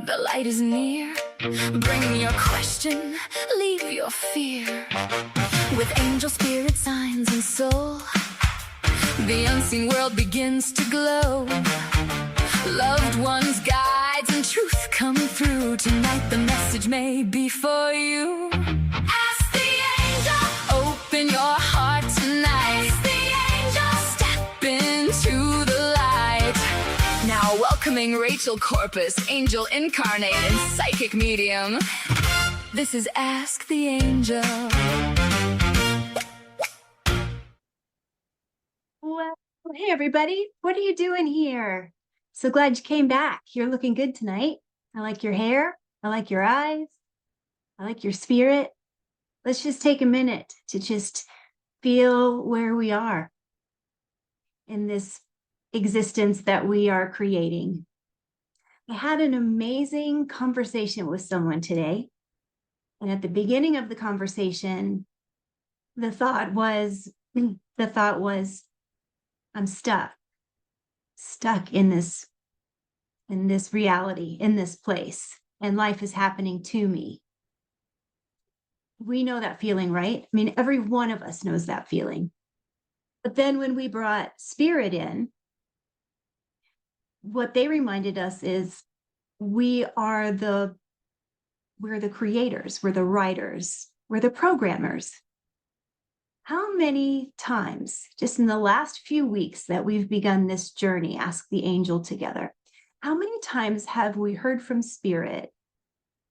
The light is near. Bring your question, leave your fear. With angel spirit signs and soul, the unseen world begins to glow. Loved ones, guides, and truth come through. Tonight the message may be for you. Ask the angel. Open your heart tonight. Ask the angel. Step into the light. Now welcoming Rachel Corpus, angel incarnate and psychic medium. This is Ask the Angel. Well, hey everybody, what are you doing here? So glad you came back. You're looking good tonight. I like your hair. I like your eyes. I like your spirit. Let's just take a minute to just feel where we are in this existence that we are creating. I had an amazing conversation with someone today. And at the beginning of the conversation, the thought was, I'm stuck in this reality, in this place, and life is happening to me. We know that feeling, right? I mean, every one of us knows that feeling. But then when we brought spirit in, what they reminded us is we're the creators, we're the writers, we're the programmers. How many times, just in the last few weeks that we've begun this journey, Ask the Angel together, how many times have we heard from Spirit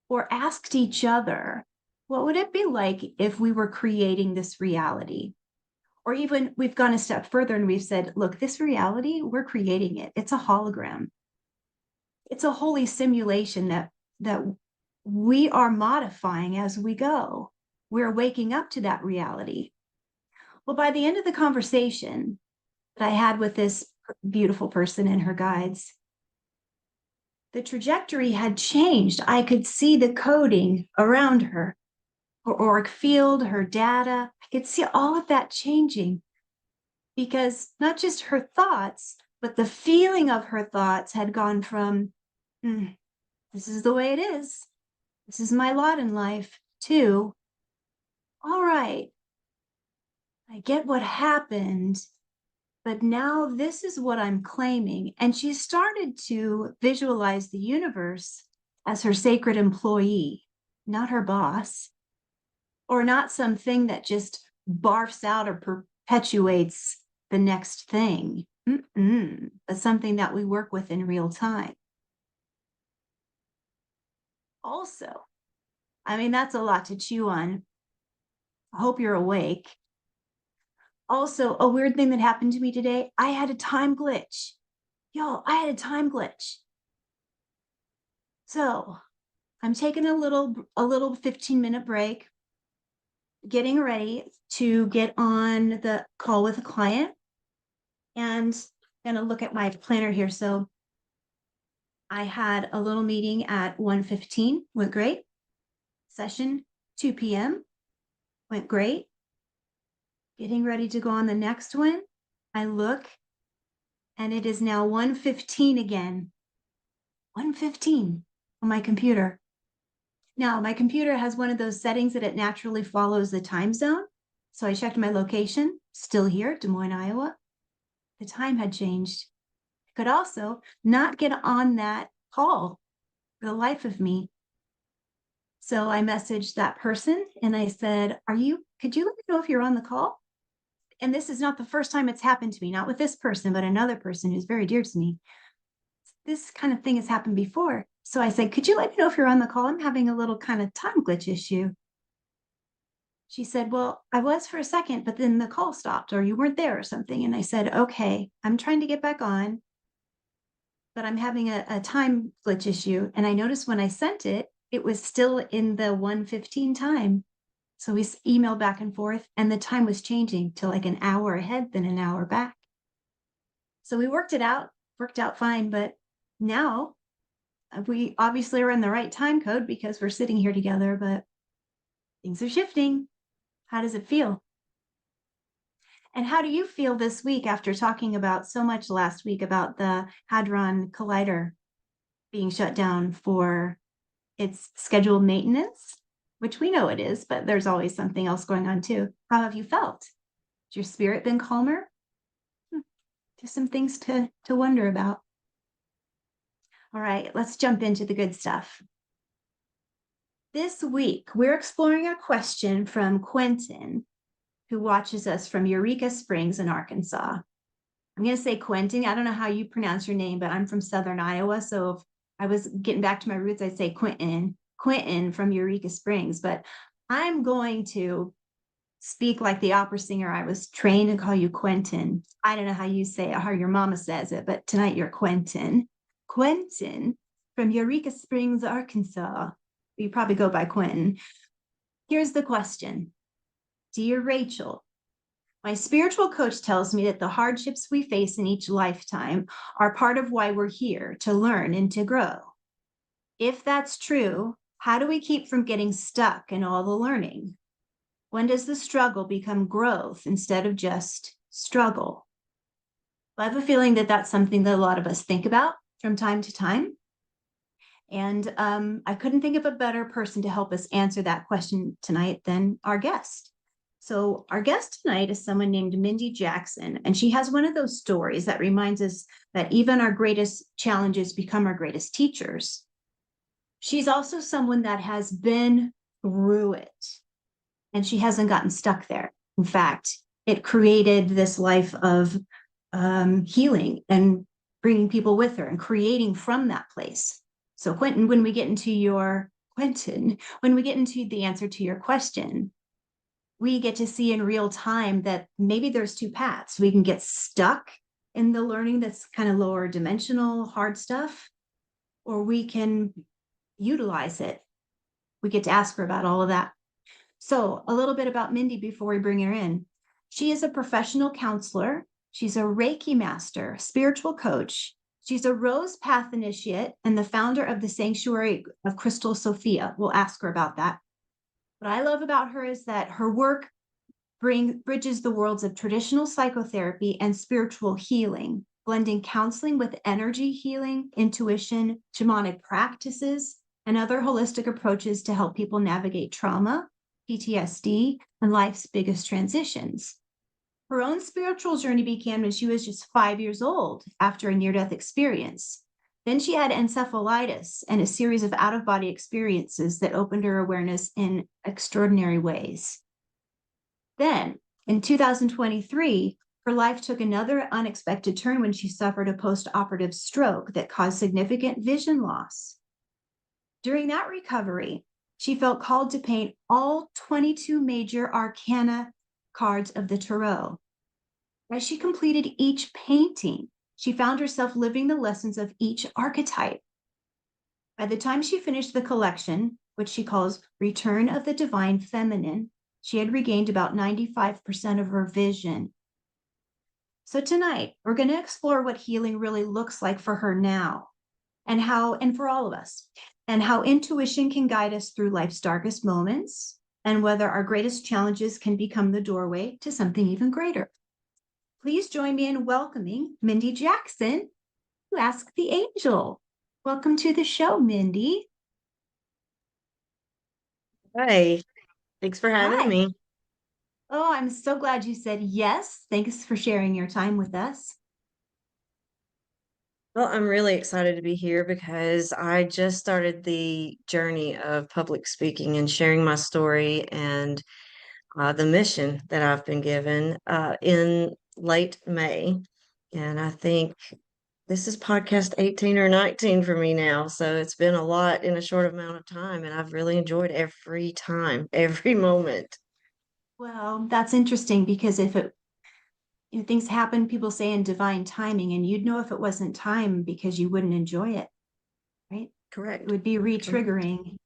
or asked each other, what would it be like if we were creating this reality? Or even we've gone a step further and we've said, look, this reality, we're creating it. It's a hologram. It's a holy simulation that we are modifying as we go. We're waking up to that reality. Well, by the end of the conversation that I had with this beautiful person and her guides, the trajectory had changed. I could see the coding around her auric field, her data. I could see all of that changing because not just her thoughts, but the feeling of her thoughts had gone from, this is the way it is. This is my lot in life, to, all right, I get what happened, but now this is what I'm claiming. And she started to visualize the universe as her sacred employee, not her boss, or not something that just barfs out or perpetuates the next thing, but something that we work with in real time. Also, I mean, that's a lot to chew on. I hope you're awake. Also, a weird thing that happened to me today, I had a time glitch. Y'all, I had a time glitch. So I'm taking a little 15-minute break, getting ready to get on the call with a client, and I'm going to look at my planner here. So I had a little meeting at 1:15, went great. Session 2 p.m. went great. Getting ready to go on the next one. I look and it is now 1:15 again. 1:15 on my computer. Now, my computer has one of those settings that it naturally follows the time zone. So I checked my location, still here, Des Moines, Iowa. The time had changed. I could also not get on that call for the life of me. So I messaged that person and I said, could you let me know if you're on the call? And this is not the first time it's happened to me, not with this person, but another person who's very dear to me. This kind of thing has happened before. So I said, could you let me know if you're on the call? I'm having a little kind of time glitch issue. She said, well, I was for a second, but then the call stopped or you weren't there or something. And I said, okay, I'm trying to get back on, but I'm having a time glitch issue. And I noticed when I sent it, it was still in the 1:15 time. So we emailed back and forth and the time was changing to like an hour ahead, then an hour back. So we worked out fine. But now we obviously are in the right time code because we're sitting here together, but things are shifting. How does it feel? And how do you feel this week after talking about so much last week about the Hadron Collider being shut down for its scheduled maintenance, which we know it is, but there's always something else going on too. How have you felt? Has your spirit been calmer? Just some things to wonder about. All right, let's jump into the good stuff. This week, we're exploring a question from Quentin, who watches us from Eureka Springs in Arkansas. I'm going to say Quentin. I don't know how you pronounce your name, but I'm from Southern Iowa. So if I was getting back to my roots, I'd say Quentin from Eureka Springs. But I'm going to speak like the opera singer. I was trained to call you Quentin. I don't know how you say it, how your mama says it, but tonight you're Quentin. Quentin from Eureka Springs, Arkansas. You probably go by Quentin. Here's the question. Dear Rachel, my spiritual coach tells me that the hardships we face in each lifetime are part of why we're here, to learn and to grow. If that's true, how do we keep from getting stuck in all the learning? When does the struggle become growth instead of just struggle? I have a feeling that that's something that a lot of us think about from time to time. And I couldn't think of a better person to help us answer that question tonight than our guest. So our guest tonight is someone named Mindy Jackson, and she has one of those stories that reminds us that even our greatest challenges become our greatest teachers. She's also someone that has been through it, and she hasn't gotten stuck there. In fact, it created this life of healing and bringing people with her and creating from that place. So Quentin, when we get into the answer to your question, we get to see in real time that maybe there's two paths. We can get stuck in the learning that's kind of lower dimensional, hard stuff, or we can utilize it. We get to ask her about all of that. So a little bit about Mindy before we bring her in. She is a professional counselor. She's a Reiki master, spiritual coach. She's a Rose Path initiate and the founder of the Sanctuary of Crystal Sophia. We'll ask her about that. What I love about her is that her work bridges the worlds of traditional psychotherapy and spiritual healing, blending counseling with energy healing, intuition, shamanic practices, and other holistic approaches to help people navigate trauma, PTSD, and life's biggest transitions. Her own spiritual journey began when she was just 5 years old after a near-death experience. Then she had encephalitis and a series of out-of-body experiences that opened her awareness in extraordinary ways. Then, in 2023, her life took another unexpected turn when she suffered a post-operative stroke that caused significant vision loss. During that recovery, she felt called to paint all 22 major arcana cards of the tarot. As she completed each painting, she found herself living the lessons of each archetype. By the time she finished the collection, which she calls Return of the Divine Feminine, she had regained about 95% of her vision. So tonight, we're going to explore what healing really looks like for her now, and for all of us, and how intuition can guide us through life's darkest moments, and whether our greatest challenges can become the doorway to something even greater. Please join me in welcoming Mindy Jackson, who Ask the Angel. Welcome to the show, Mindy. Hi, thanks for having Hi. me. Oh, I'm so glad you said yes. Thanks for sharing your time with us. Well, I'm really excited to be here because I just started the journey of public speaking and sharing my story and the mission that I've been given in late May. And I think this is podcast 18 or 19 for me now. So it's been a lot in a short amount of time, and I've really enjoyed every time, every moment. Well, that's interesting because things happen, people say in divine timing, and you'd know if it wasn't time because you wouldn't enjoy it, right? Correct. It would be re-triggering.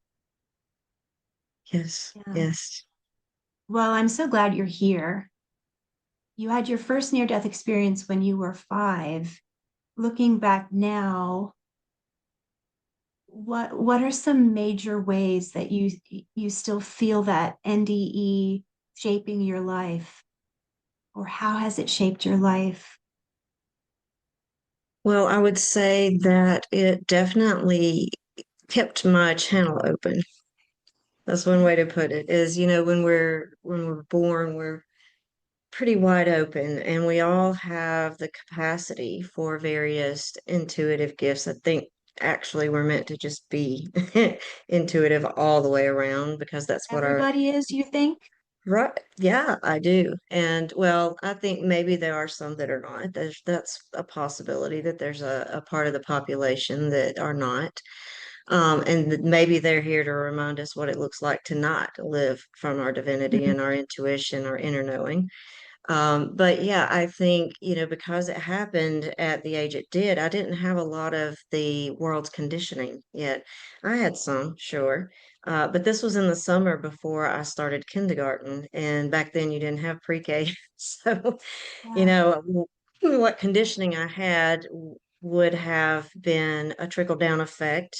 Yes, Yeah. yes. Well, I'm so glad you're here. You had your first near-death experience when you were 5. Looking back now, what are some major ways that you still feel that NDE shaping your life? Or how has it shaped your life? Well, I would say that it definitely kept my channel open. That's one way to put it, is, when we're born, we're pretty wide open, and we all have the capacity for various intuitive gifts. I think actually we're meant to just be intuitive all the way around, because that's what our Everybody is, you think? right. Yeah, I do. And well, I think maybe there are some that are not. That's a possibility, that there's a part of the population that are not. And that maybe they're here to remind us what it looks like to not live from our divinity Mhm. and our intuition, our inner knowing. But yeah, I think, because it happened at the age it did, I didn't have a lot of the world's conditioning yet. I had some, sure. But this was in the summer before I started kindergarten. And back then you didn't have pre-K. So, you Yeah. know, what conditioning I had would have been a trickle down effect.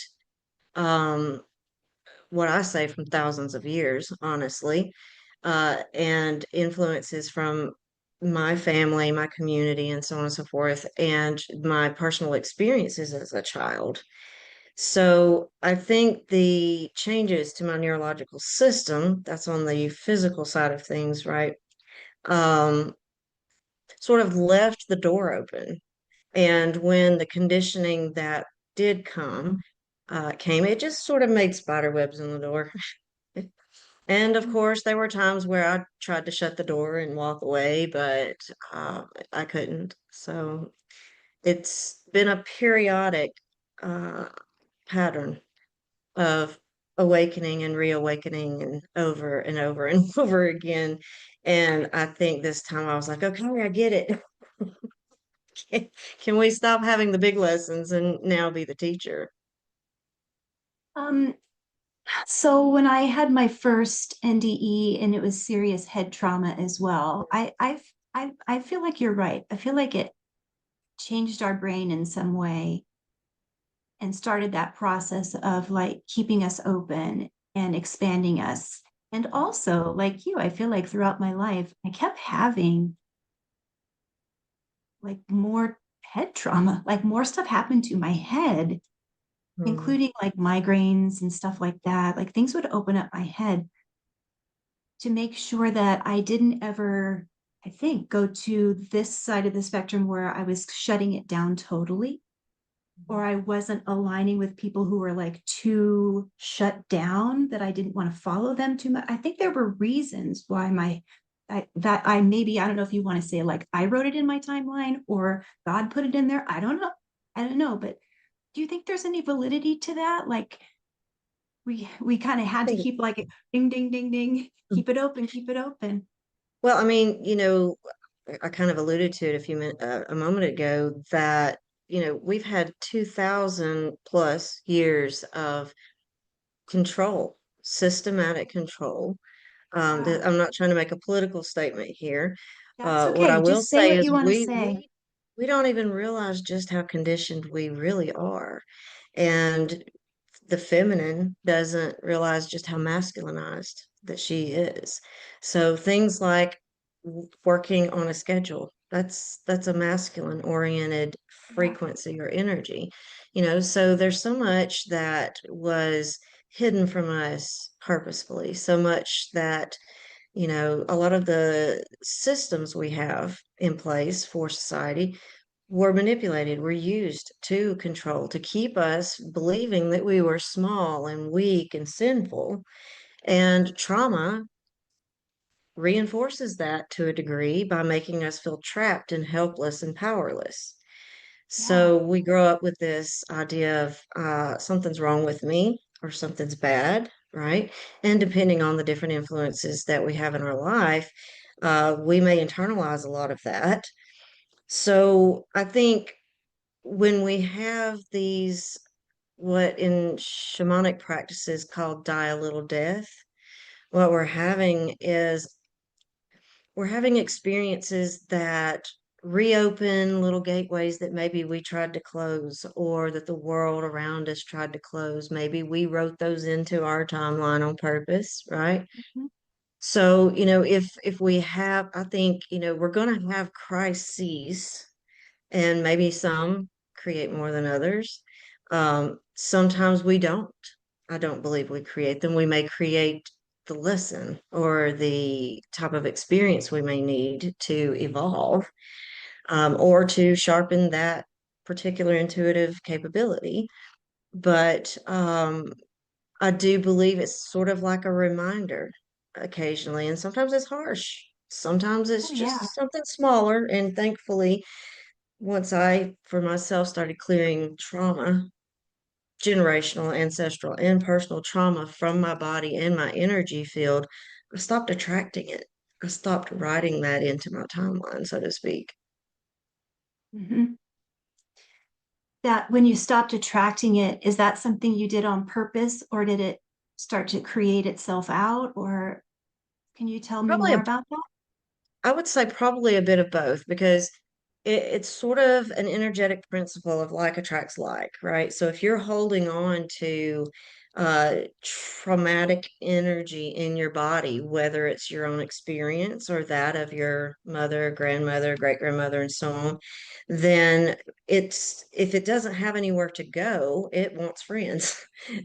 Um, what I say, from thousands of years, honestly, and influences from my family, my community, and so on and so forth, and my personal experiences as a child. So I think the changes to my neurological system, that's on the physical side of things, right? Um, Sort of left the door open. And when the conditioning that did came, it just sort of made spider webs in the door. And of course, there were times where I tried to shut the door and walk away, but I couldn't. So it's been a periodic uh, pattern of awakening and reawakening, and over and over and over again. And I think this time I was like, okay, I get it. Can, can we stop having the big lessons and now be the teacher? Um, so when I had my first NDE and it was serious head trauma as well, I feel like you're right. I feel like it changed our brain in some way and started that process of like keeping us open and expanding us. And also, like you, I feel like throughout my life, I kept having like more head trauma, like more stuff happened to my head, Hmm. including like migraines and stuff like that. Like things would open up my head to make sure that I didn't ever, I think, go to this side of the spectrum where I was shutting it down totally, or I wasn't aligning with people who were like too shut down that I didn't want to follow them too much. I think there were reasons why that I maybe, I don't know if you want to say like I wrote it in my timeline or God put it in there. I don't know. I don't know. But do you think there's any validity to that? Like we kind of had to keep like ding, ding, ding, ding, keep it open, keep it open. Well, I mean, I kind of alluded to it a moment ago, that we've had 2000 plus years of control, systematic control. Yeah, I'm not trying to make a political statement here. that's What I okay. will Just say say what is you want to we say. we we don't even realize just how conditioned we really are, and the feminine doesn't realize just how masculinized that she is. So things like working on a schedule, that's a masculine oriented Yeah, frequency or energy. So there's so much that was hidden from us purposefully, so much that a lot of the systems we have in place for society were manipulated, were used to control, to keep us believing that we were small and weak and sinful. And trauma reinforces that to a degree by making us feel trapped and helpless and powerless. yeah, So we grow up with this idea of something's wrong with me or something's bad, right? And depending on the different influences that we have in our life, we may internalize a lot of that. So I think when we have these, what in shamanic practices called die a little death, what we're having experiences that reopen little gateways that maybe we tried to close, or that the world around us tried to close. Maybe we wrote those into our timeline on purpose, right? mhm, So, if we have, I think, we're going to have crises, and maybe some create more than others. Sometimes we don't. I don't believe we create them. We may create the lesson or the type of experience we may need to evolve, or to sharpen that particular intuitive capability. But I do believe it's sort of like a reminder occasionally, and sometimes it's harsh. Sometimes Oh, it's yeah. just something smaller. And thankfully, once I, for myself, started clearing trauma, generational, ancestral, and personal trauma from my body and my energy field, I stopped attracting it. I stopped writing that into my timeline, so to speak. Mhm. That when you stopped attracting it, is that something you did on purpose, or did it start to create itself out? Or can you tell me Probably more a about that? I would say probably a bit of both, because it's sort of an energetic principle of like attracts like, right? So if you're holding on to traumatic energy in your body, whether it's your own experience or that of your mother, grandmother, great grandmother, and so on, then it's if it doesn't have anywhere to go, it wants friends.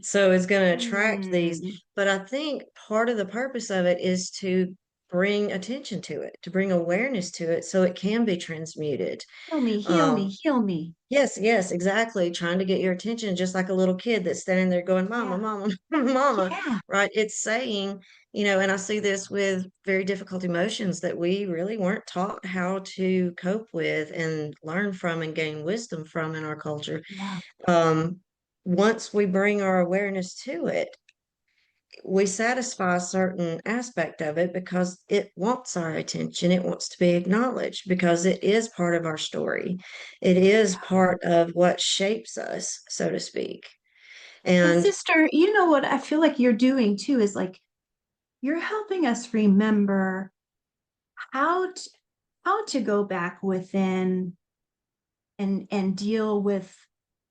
So it's going to attract these. Mm. But I think part of the purpose of it is to bring attention to it, to bring awareness to it so it can be transmuted. Heal me, heal me, Um, heal me. yes, yes, exactly. Trying to get your attention, just like a little kid that's standing there going, Mama, Yeah, Mama, Mama, yeah, right? It's saying, and I see this with very difficult emotions that we really weren't taught how to cope with and learn from and gain wisdom from in our culture. yeah. Um, Once we bring our awareness to it, we satisfy a certain aspect of it because it wants our attention. It wants to be acknowledged because it is part of our story. It is part of what shapes us, so to speak. And And sister, you know what I feel like you're doing too is like you're helping us remember how to, how to go back within and deal with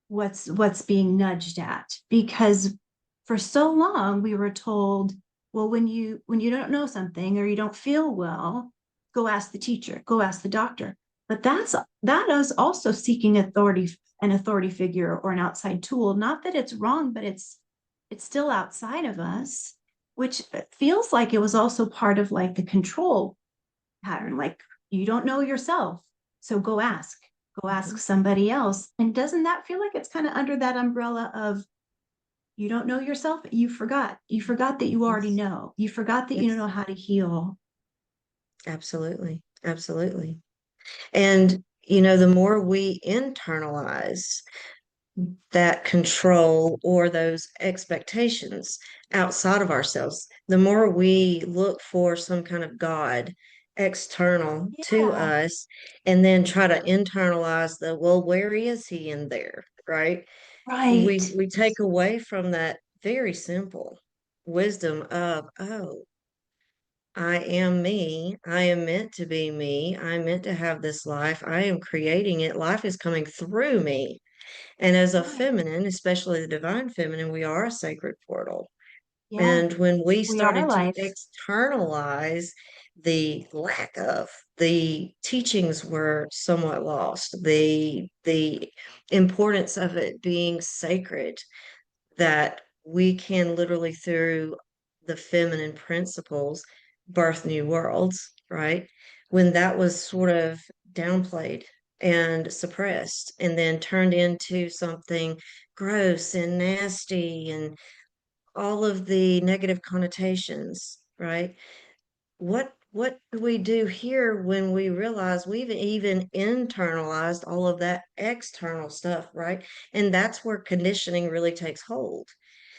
what's being nudged at, because for so long we were told, well, when you don't know something or you don't feel well, go ask the teacher, go ask the doctor. But that is also seeking authority, an authority figure or an outside tool. Not that it's wrong, but it's still outside of us, which feels like it was also part of like the control pattern. Like, you don't know yourself, so go ask somebody else. And doesn't that feel like it's kind of under that umbrella of, you don't know yourself, you forgot that you already yes, know, you forgot that you yes, know how to heal. absolutely, absolutely. And, the more we internalize that control or those expectations outside of ourselves, the more we look for some kind of God external to Yeah, us and then try to internalize the, well, where is he in there, right? right. We take away from that very simple wisdom of, oh, I am me. I am meant to be me. I'm meant to have this life. I am creating it. Life is coming through me. And as a Right. feminine, especially the divine feminine, we are a sacred portal. Yeah, And when we we are started to life. externalize the lack of, the teachings were somewhat lost, the importance of it being sacred, that we can literally, through the feminine principles, birth new worlds, right? When that was sort of downplayed and suppressed and then turned into something gross and nasty and all of the negative connotations, right? What do we do here when we realize we've even internalized all of that external stuff, right? And that's where conditioning really takes hold.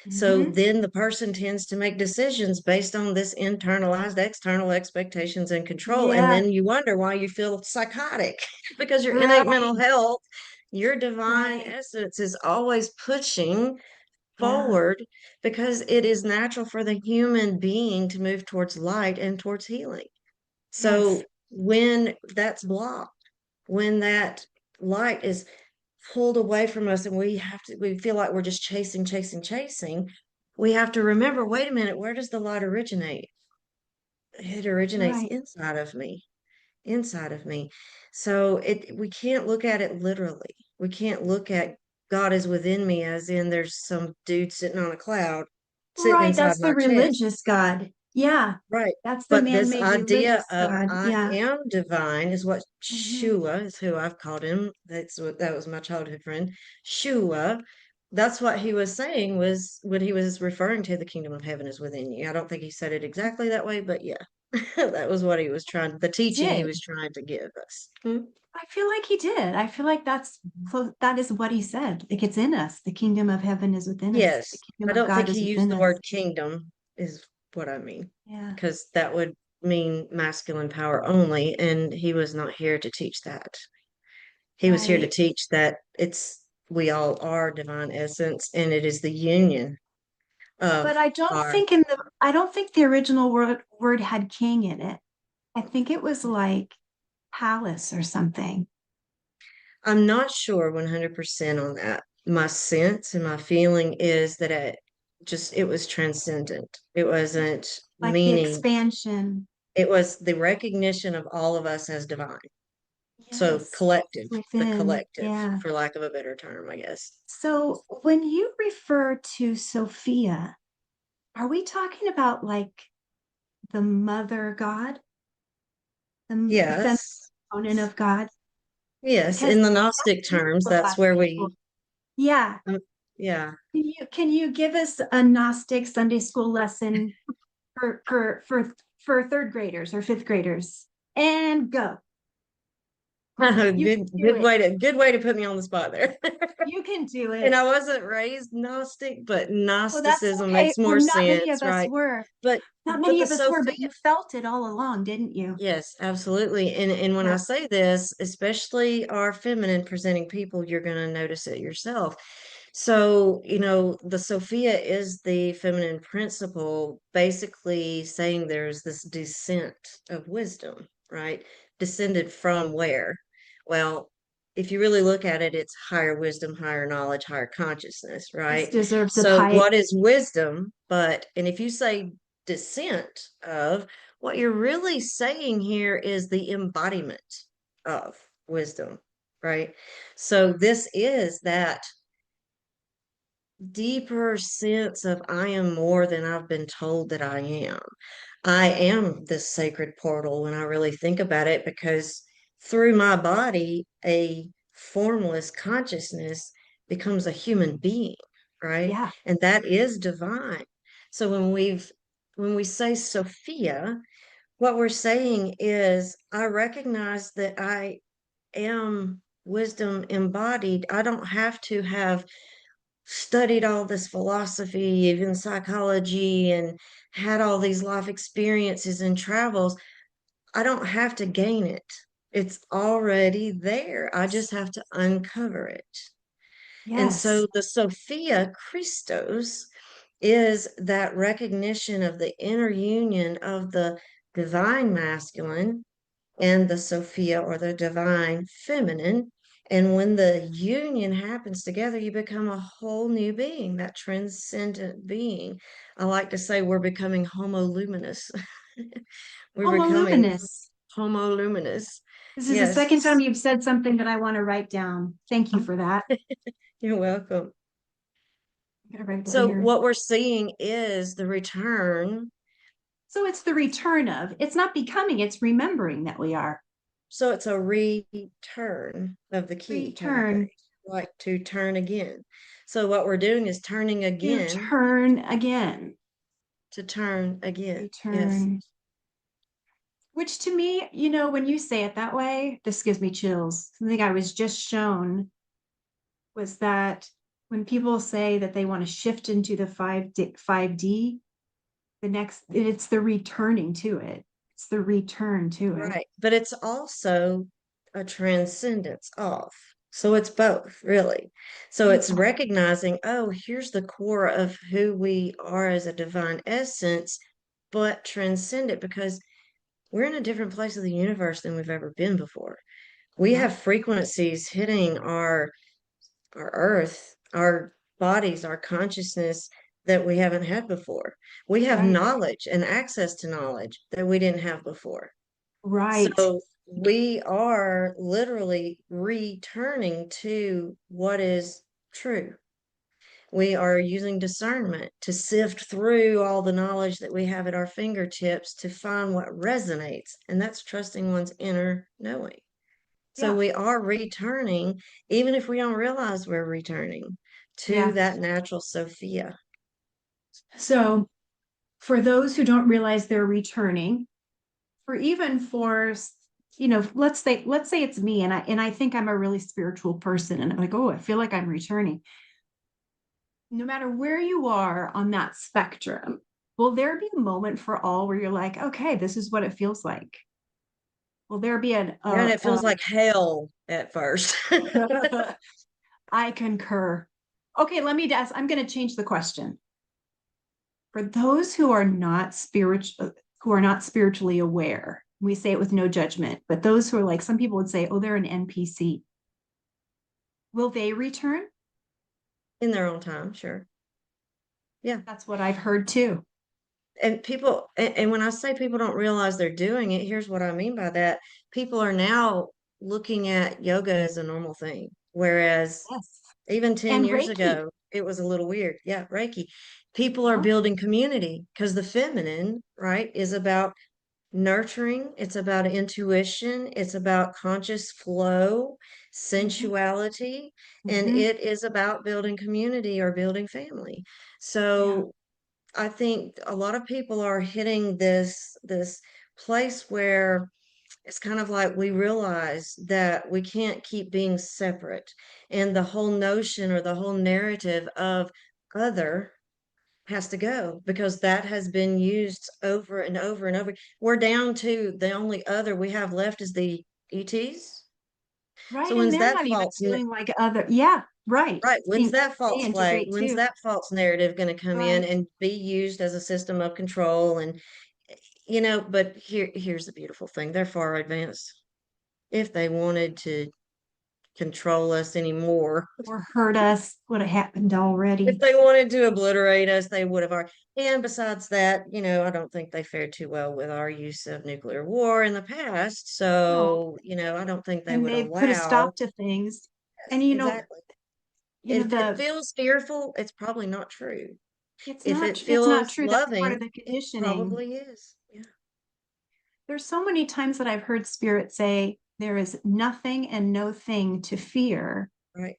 So Hmm. then the person tends to make decisions based on this internalized external expectations and control. And Yeah, then you wonder why you feel psychotic because your innate right, mental health, your divine right. essence is always pushing Yeah, forward because it is natural for the human being to move towards light and towards healing. yes, So when that's blocked, when that light is pulled away from us and we feel like we're just chasing, chasing, chasing, we have to remember, wait a minute, where does the light originate? It originates right. inside of me, inside of me. So we can't look at it literally. We can't look at God is within me as in there's some dude sitting on a cloud sitting Right, inside that's the my chest. religious God. Yeah, Right. that's the But this man-made idea religious of God. I Yeah. am divine is what Mhm. Shua is, who I've called him. That was my childhood friend. Shua. That's what he was saying, was what he was referring to, the kingdom of heaven is within you. I don't think he said it exactly that way, but yeah. That was what he was trying, the He teaching he did. was trying to give us. Hmm? I feel like he did. I feel like that's close. That is what he said. Like it's in us. The kingdom of heaven is within us. The Yes. I kingdom of don't think God is he used within the us. word kingdom, is what I mean, Yeah. because that would mean masculine power only, and he was not here to teach that. He was here to Right. teach that we all are divine essence, and it is the union But of our. I don't think the original word had king in it. I think it was like palace or something. I'm not sure 100% on that. My sense and my feeling is that it was transcendent. It wasn't Like the meaning, expansion. it was the recognition of all of us as divine. So Yes. collective, the Within. collective, Yeah. for lack of a better term, I guess. So when you refer to Sophia, are we talking about like the mother God, the feminine Yes. component of God? Yes. Because In the that's Gnostic usually terms, what a that's lot of where people. we, Yeah. yeah. Can you give us a Gnostic Sunday school lesson for third graders or fifth graders? And go. You can do it. Good way to put me on the spot there. You can do And it. I wasn't raised Gnostic, but Well, that's Gnosticism okay. makes Well, more not many sense, of us right? were. But Not but many the of us were, but Sophia, you felt it all along, didn't you? yes, absolutely. And when I Yeah. say this, especially our feminine presenting people, you're going to notice it yourself. So, the Sophia is the feminine principle, basically saying there's this descent of wisdom, right? Descended from where? Well, if you really look at it, it's higher wisdom, higher knowledge, higher consciousness, This right? deserves a So, pie. what is wisdom? And if you say descent of, what you're really saying here is the embodiment of wisdom, right? So this is that deeper sense of I am more than I've been told that I am. I am this sacred portal when I really think about it, because through my body, a formless consciousness becomes a human being, right? Yeah. And that is divine. So when we say Sophia, what we're saying is, I recognize that I am wisdom embodied. I don't have to have studied all this philosophy, even psychology, and had all these life experiences and travels. I don't have to gain it. It's already there. I just have to uncover it. And Yes. so the Sophia Christos is that recognition of the inner union of the divine masculine and the Sophia, or the divine feminine. And when the union happens together, you become a whole new being, that transcendent being. I like to say we're becoming homo luminous. We're becoming Homoluminous. homo luminous. This is the second time Yes, you've said something that I want to write down. Thank you for that. you're welcome. I'm gonna write it So, here. what we're seeing is the return. So it's the return of, it's not becoming, it's remembering that we are. So, it's a return of the key kind of thing, Return. like to turn again. So, what we're doing is turning To again turn again. to turn again. Yes. Return. Which to me, when you say it that way, this gives me chills. Something I was just shown was that when people say that they want to shift into the 5D, it's the returning to it. It's the return to it. Right. But it's also a transcendence of. So it's both, really. So it's Beautiful. recognizing, oh, here's the core of who we are as a divine essence, but transcend it, because we're in a different place of the universe than we've ever been before. We Yeah. have frequencies hitting our earth, our bodies, our consciousness, that we haven't had before. We have Right. knowledge and access to knowledge that we didn't have before. Right. So we are literally returning to what is true. We are using discernment to sift through all the knowledge that we have at our fingertips to find what resonates, and that's trusting one's inner knowing. So Yeah. we are returning, even if we don't realize we're returning to Yeah. that natural Sophia. So for those who don't realize they're returning, or even for, let's say it's me and I think I'm a really spiritual person and I'm like, oh, I feel like I'm returning. No matter where you are on that spectrum, will there be a moment for all where you're like, okay, this is what it feels like? Will there be And it feels like hell at first. I concur. Okay, let me ask, I'm going to change the question. For those who are not spiritually aware, we say it with no judgment, but those who are like, some people would say, oh, they're an NPC. Will they return? In their own time, sure. Yeah. That's what I've heard too. And people, and when I say people don't realize they're doing it, here's what I mean by that. People are now looking at yoga as a normal thing, whereas Yes. even 10 And years Reiki. ago, it was a little weird. Yeah, Reiki. People are Huh? building community because the feminine, right, is about nurturing, it's about intuition, it's about conscious flow, Mhm, sensuality, and mhm. it is about building community or building family. Yeah. So I think a lot of people are hitting this place where it's kind of like we realize that we can't keep being separate. And the whole notion or the whole narrative of other has to go because that has been used over and over and over. We're down to the only other we have left is the ETs. Right. So And when's they're that not even false, doing like other, yeah, right. right? When's See, that they false flag? integrate When's too. that false narrative going to come in Right. and be used as a system of control? And but here's the beautiful thing: they're far advanced. If they wanted to control us anymore, Or hurt us, would have happened if already. they wanted to obliterate us, they would have already. And besides that, I don't think they fared too well with our use of nuclear war in the past. No. So, I don't think they And would they put a allow. stop to things. And Yes, exactly. If it the feels fearful, it's probably not true. If it it's not feels true. That's part of loving, the it conditioning. probably is. Yeah, There's so many times that I've heard spirit say there is nothing and no thing to fear. right.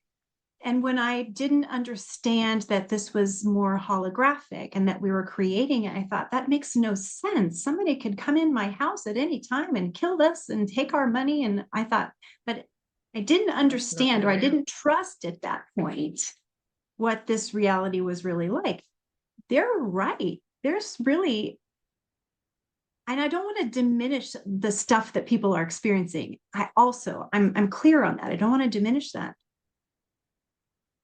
And when I didn't understand that this was more holographic and that we were creating it, I thought that makes no sense. Somebody could come in my house at any time and kill us and take our money. And I thought, but I didn't That's not understand, or I gonna happen. didn't trust at that point what this reality was really like. They're right. There's really, and I don't want to diminish the stuff that people are experiencing. I'm clear on that. I don't want to diminish that.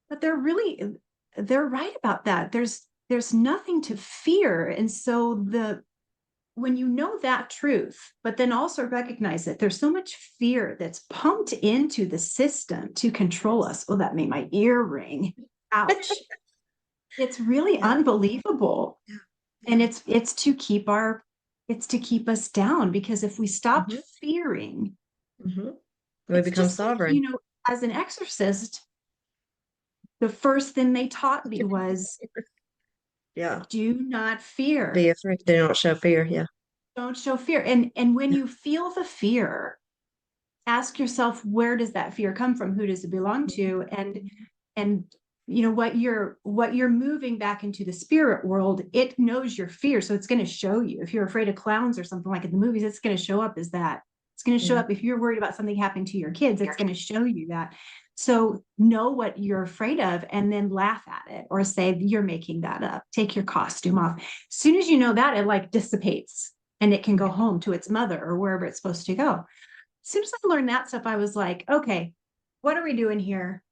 But they're right about that. There's nothing to fear. And so when you know that truth, but then also recognize that there's so much fear that's pumped into the system to control us. Oh, that made my ear ring. Ouch. It's really Yeah, unbelievable. yeah, And yeah. it's to keep us down, because if we stopped Hmm. fearing, Hmm. We it's become just like, sovereign. as an exorcist, the first thing they taught me was Yeah. do not Be fear. afraid. They don't show fear. Yeah. Don't show fear. And when Yeah. you feel the fear, ask yourself, where does that fear come from? Who does it belong to? And what you're moving back into the spirit world, it knows your fear. So it's going to show you. If you're afraid of clowns or something like in the movies, it's going to show up as that. It's going to show Yeah. up if you're worried about something happening to your kids, it's going to show you that. So know what you're afraid of and then laugh at it or say you're making that up. Take your costume off. As soon as you know that, it like dissipates and it can go home to its mother or wherever it's supposed to go. As soon as I learned that stuff, I was like, okay, what are we doing here?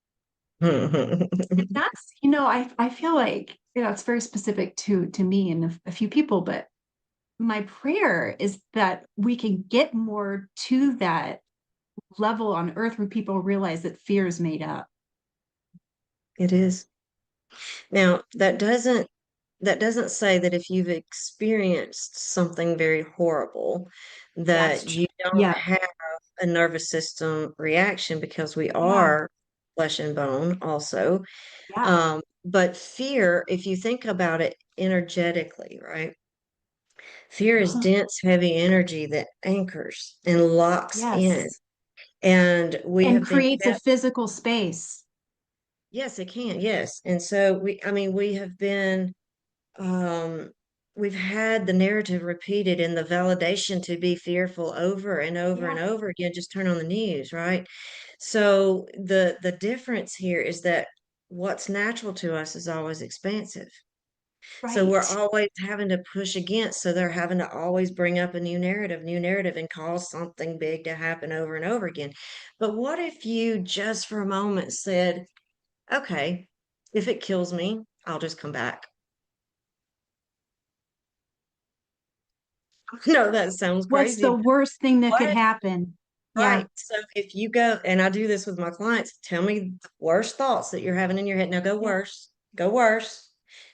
And that's, I feel like, it's very specific to me and a few people, but my prayer is that we can get more to that level on earth where people realize that fear is made up. It is. Now, that doesn't that doesn't say that if you've experienced something very horrible, That's that true. you don't Yeah, have a nervous system reaction, because we yeah, are flesh and bone also. yeah. But fear, if you think about it energetically, right? Fear is Uh-huh. dense, heavy energy that anchors and locks in. Yes. And we And have been creates a kept, physical space. yes, it can, yes. And so I mean, um, we've had the narrative repeated and the validation to be fearful over and over and Yeah, over again. Just turn on the news, right? So the difference here is that what's natural to us is always expansive. So we're right. always having to push against. So they're having to always bring up a new narrative, and cause something big to happen over and over again. But what if you just for a moment said, okay, if it kills me, I'll just come back? No, that sounds What's the crazy. worst thing that could What? happen? Yeah. Right. So if you go, and I do this with my clients, tell me the worst thoughts that you're having in your head. Now go Yeah. worse, go worse.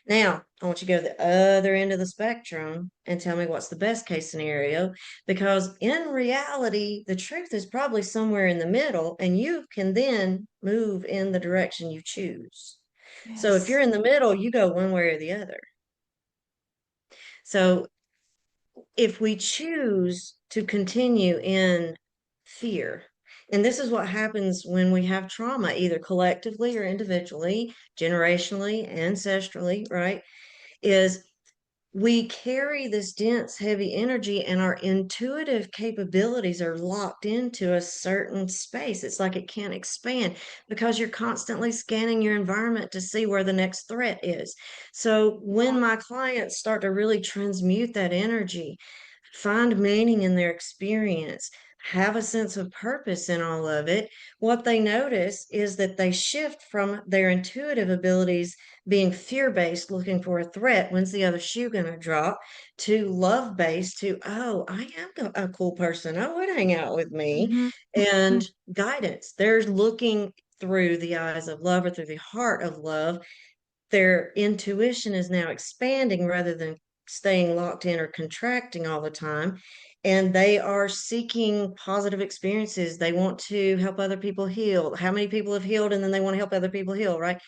Now I want you to go to the other end of the spectrum and tell me what's the best case scenario, because in reality, the truth is probably somewhere in the middle, and you can then move in the direction you choose. So if you're Yes. in the middle, you go one way or the other. So if we choose to continue in fear, and this is what happens when we have trauma, either collectively or individually, generationally, ancestrally, right? Is we carry this dense, heavy energy, and our intuitive capabilities are locked into a certain space. It's like it can't expand because you're constantly scanning your environment to see where the next threat is. So when Yeah. my clients start to really transmute that energy, find meaning in their experience, have a sense of purpose in all of it, what they notice is that they shift from their intuitive abilities being fear based, looking for a threat, when's the other shoe going to drop, to love based, to, oh, I am a cool person. I would hang out with me, Hmm. and guidance. They're looking through the eyes of love, or through the heart of love. Their intuition is now expanding rather than staying locked in or contracting all the time. And they are seeking positive experiences. They want to help other people heal. How many people have healed and then they want to help other people heal, right?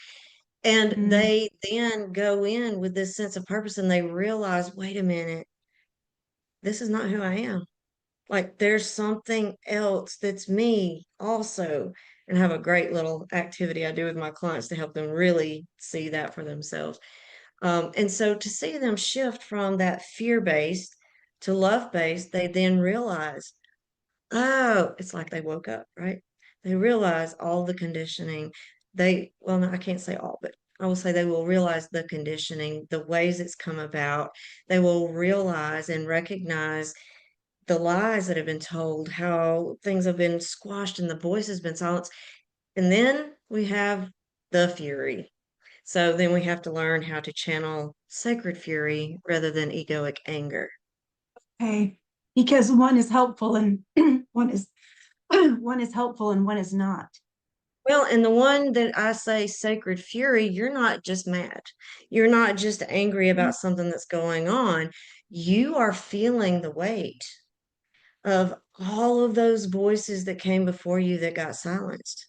And Mm. they then go in with this sense of purpose, and they realize, wait a minute, this is not who I am. Like there's something else that's me also. And have a great little activity I do with my clients to help them really see that for themselves. And so to see them shift from that fear based to love based, they then realize, oh, it's like they woke up, right? They realize all the conditioning. Well, no, I can't say all, but I will say they will realize the conditioning, the ways it's come about. They will realize and recognize the lies that have been told, how things have been squashed and the voice has been silenced. And then we have the fury. So then we have to learn how to channel sacred fury rather than egoic anger. Okay. Because one is helpful and one is one is helpful and one is not. Well, and the one that I say sacred fury, you're not just mad. You're not just angry Mhm. about something that's going on. You are feeling the weight of all of those voices that came before you that got silenced.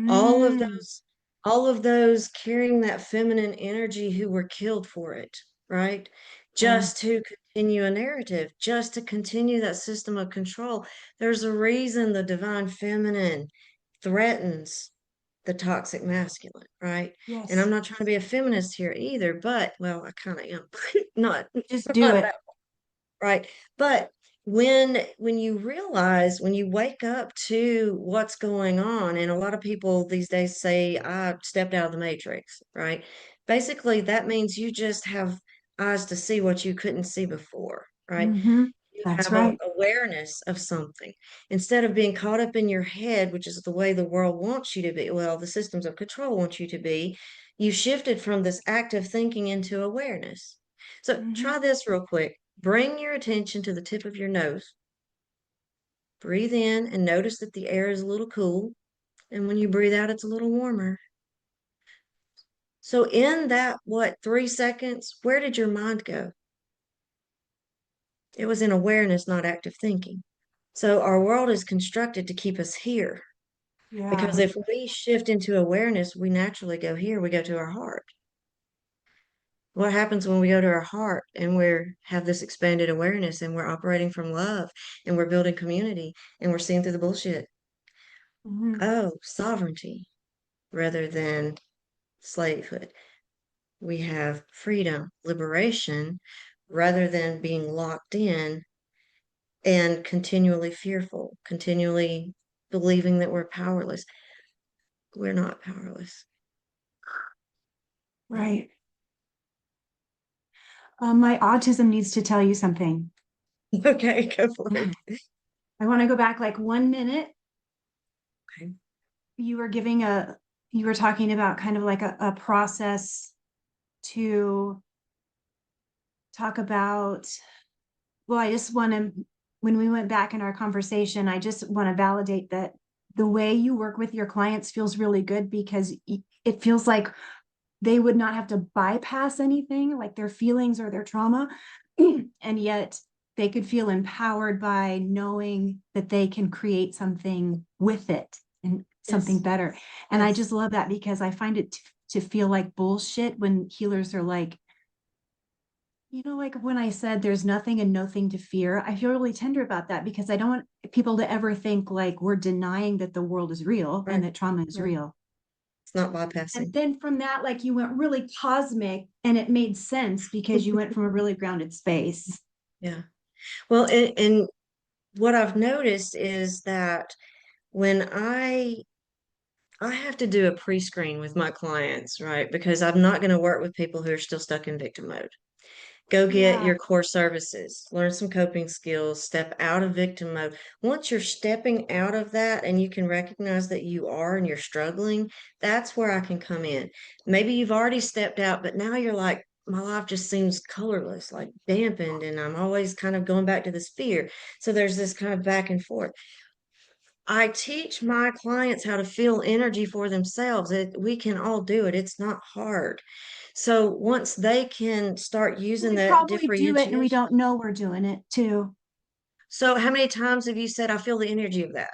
all of Mm. those all of those carrying that feminine energy who were killed for it, right? Okay. Just to continue a narrative, just to continue that system of control. There's a reason the divine feminine threatens the toxic masculine, right? And I'm Yes. not trying to be a feminist here either, but well, I kind of am. not Just do not it. that, right? But when you realize, when you wake up to what's going on, and a lot of people these days say, I stepped out of the matrix, right? Basically, that means you just have eyes to see what you couldn't see before, right? Hmm. You That's have a right. awareness of something instead of being caught up in your head, which is the way the world wants you to be. Well, the systems of control want you to be. You shifted from this active thinking into awareness. So Hmm. try this real quick. Bring your attention to the tip of your nose. Breathe in and notice that the air is a little cool. And when you breathe out, it's a little warmer. So in that, what, 3 seconds, where did your mind go? It was in awareness, not active thinking. So our world is constructed to keep us here. Because Yeah. if we shift into awareness, we naturally go here, we go to our heart. What happens when we go to our heart and we have this expanded awareness and we're operating from love and we're building community and we're seeing through the bullshit? Mhm. Oh, sovereignty rather than slavehood. We have freedom, liberation rather than being locked in and continually fearful, continually believing that we're powerless. We're not powerless. Right. My autism needs to tell you something. Okay, go for it. I want to go back like 1 minute. Okay. You were giving you were talking about kind of like a process to talk about, well, I just want to, when we went back in our conversation, I just want to validate that the way you work with your clients feels really good because it feels like they would not have to bypass anything like their feelings or their trauma. And yet they could feel empowered by knowing that they can create something with it and something Yes. better. And I Yes. just love that because I find it to feel like bullshit when healers are like, like when I said there's nothing and nothing to fear, I feel really tender about that because I don't want people to ever think like we're denying that the world is real and Right. that trauma is Right. real. It's not And bypassing. then from that, like you went really cosmic and it made sense because you went from a really grounded space. Yeah. Well, and what I've noticed is that when I have to do a pre-screen with my clients, right? Because I'm not going to work with people who are still stuck in victim mode. Go get Yeah. your core services, learn some coping skills, step out of victim mode. Once you're stepping out of that and you can recognize that you are and you're struggling, that's where I can come in. Maybe you've already stepped out, but now you're like, my life just seems colorless, like dampened, and I'm always kind of going back to this fear. So there's this kind of back and forth. I teach my clients how to feel energy for themselves. We can all do it. It's not hard. So once they can start using We that probably do it and we differentiation. don't know we're doing it too. So how many times have you said, I feel the energy of that?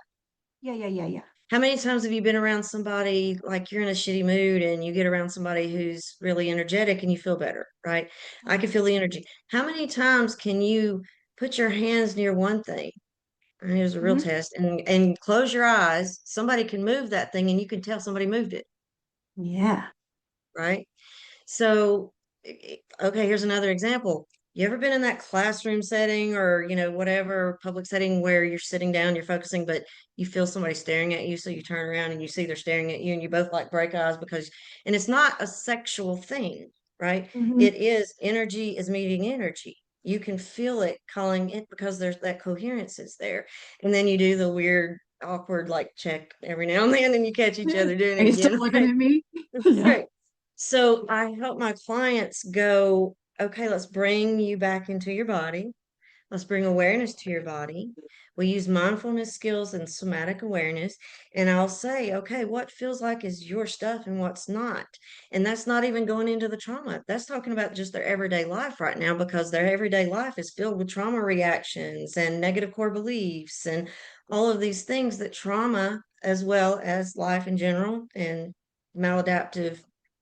Yeah, yeah, yeah, yeah. How many times have you been around somebody like you're in a shitty mood and you get around somebody who's really energetic and you feel better, right? I can Mhm. feel the energy. How many times can you put your hands near one thing? And here's a real Mhm. test and close your eyes. Somebody can move that thing and you can tell somebody moved it, Yeah. right? So, okay, here's another example. You ever been in that classroom setting or, whatever public setting where you're sitting down, you're focusing, but you feel somebody staring at you. So you turn around and you see they're staring at you and you both like break eyes and it's not a sexual thing, right? Mhm. It is energy is meeting energy. You can feel it calling it because there's that coherence is there. And then you do the weird, awkward, like check every now and then and you catch each other doing Are it you still again, looking right? at me? Yeah. Right. So I help my clients go, okay, let's bring you back into your body. Let's bring awareness to your body. We use mindfulness skills and somatic awareness. And I'll say, okay, what feels like is your stuff and what's not. And that's not even going into the trauma. That's talking about just their everyday life right now because their everyday life is filled with trauma reactions and negative core beliefs and all of these things that trauma, as well as life in general and maladaptive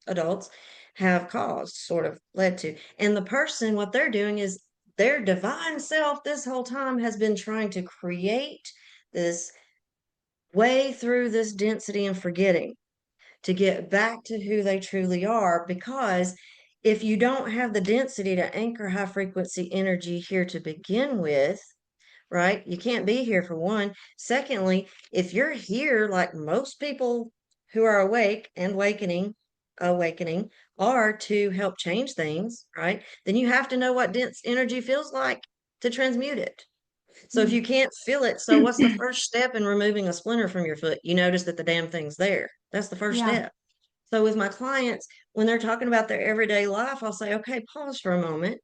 adults, have caused, sort of led to. And the person, what they're doing is their divine self this whole time has been trying to create this way through this density and forgetting to get back to who they truly are. Because if you don't have the density to anchor high frequency energy here to begin with, right, you can't be here for one. Secondly, if you're here like most people who are awake and awakening are to help change things, right, then you have to know what dense energy feels like to transmute it. So if you can't feel it, so what's the first step in removing a splinter from your foot? You notice that the damn thing's there. That's the first Yeah. step. So with my clients, when they're talking about their everyday life, I'll say, okay, pause for a moment.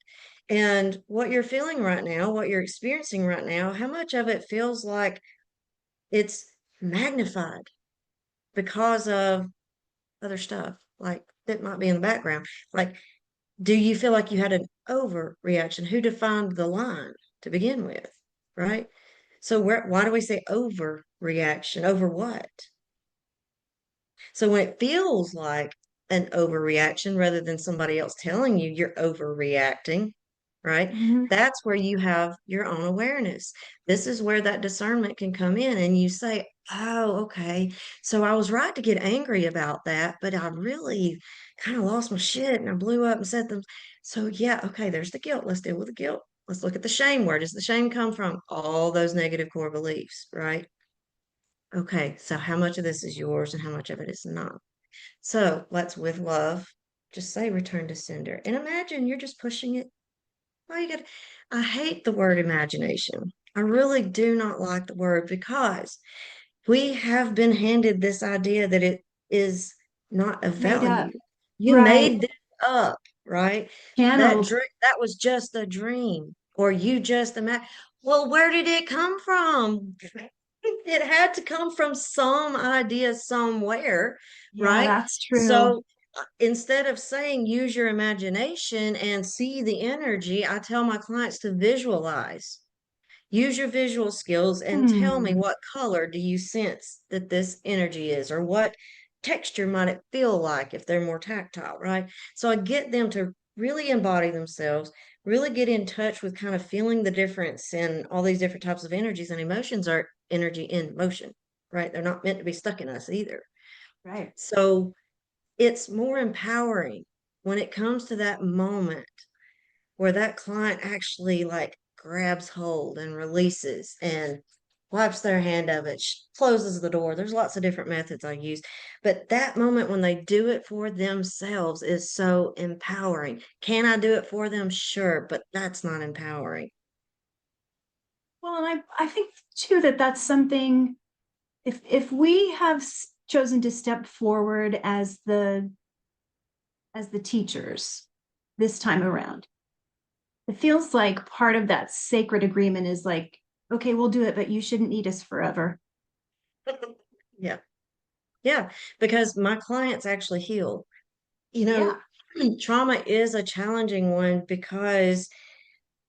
And what you're feeling right now, what you're experiencing right now, how much of it feels like it's magnified because of other stuff like that might be in the background. Like, do you feel like you had an overreaction? Who defined the line to begin with, right? So why do we say overreaction? Over what? So when it feels like an overreaction rather than somebody else telling you you're overreacting, right? Mhm. That's where you have your own awareness. This is where that discernment can come in and you say, oh, okay. So I was right to get angry about that, but I really kind of lost my shit and I blew up and said them. So yeah, okay, there's the guilt. Let's deal with the guilt. Let's look at the shame. Where does the shame come from? All those negative core beliefs, right? Okay, so how much of this is yours and how much of it is not? So let's, with love, just say return to sender. And imagine you're just pushing it. Oh, I hate the word imagination. I really do not like the word because we have been handed this idea that it is not of Made up. value. You Right. made this up, right? That Channeled. dream, that was just a dream, or you just imagine. Well, where did it come from? It had to come from some idea somewhere, Yeah, right? that's true. So instead of saying use your imagination and see the energy, I tell my clients to visualize. Use your visual skills and tell me Hmm. what color do you sense that this energy is, or what texture might it feel like if they're more tactile, right? So I get them to really embody themselves, really get in touch with kind of feeling the difference in all these different types of energies, and emotions are energy in motion, right? They're not meant to be stuck in us either. Right. So it's more empowering when it comes to that moment where that client actually like grabs hold and releases and wipes their hand of it, closes the door. There's lots of different methods I use, but that moment when they do it for themselves is so empowering. Can I do it for them? Sure, but that's not empowering. Well, and I think too that that's something, if we have chosen to step forward as the teachers this time around, it feels like part of that sacred agreement is like, okay, we'll do it, but you shouldn't need us forever. Yeah. Yeah. Because my clients actually heal. You Yeah. know, trauma is a challenging one because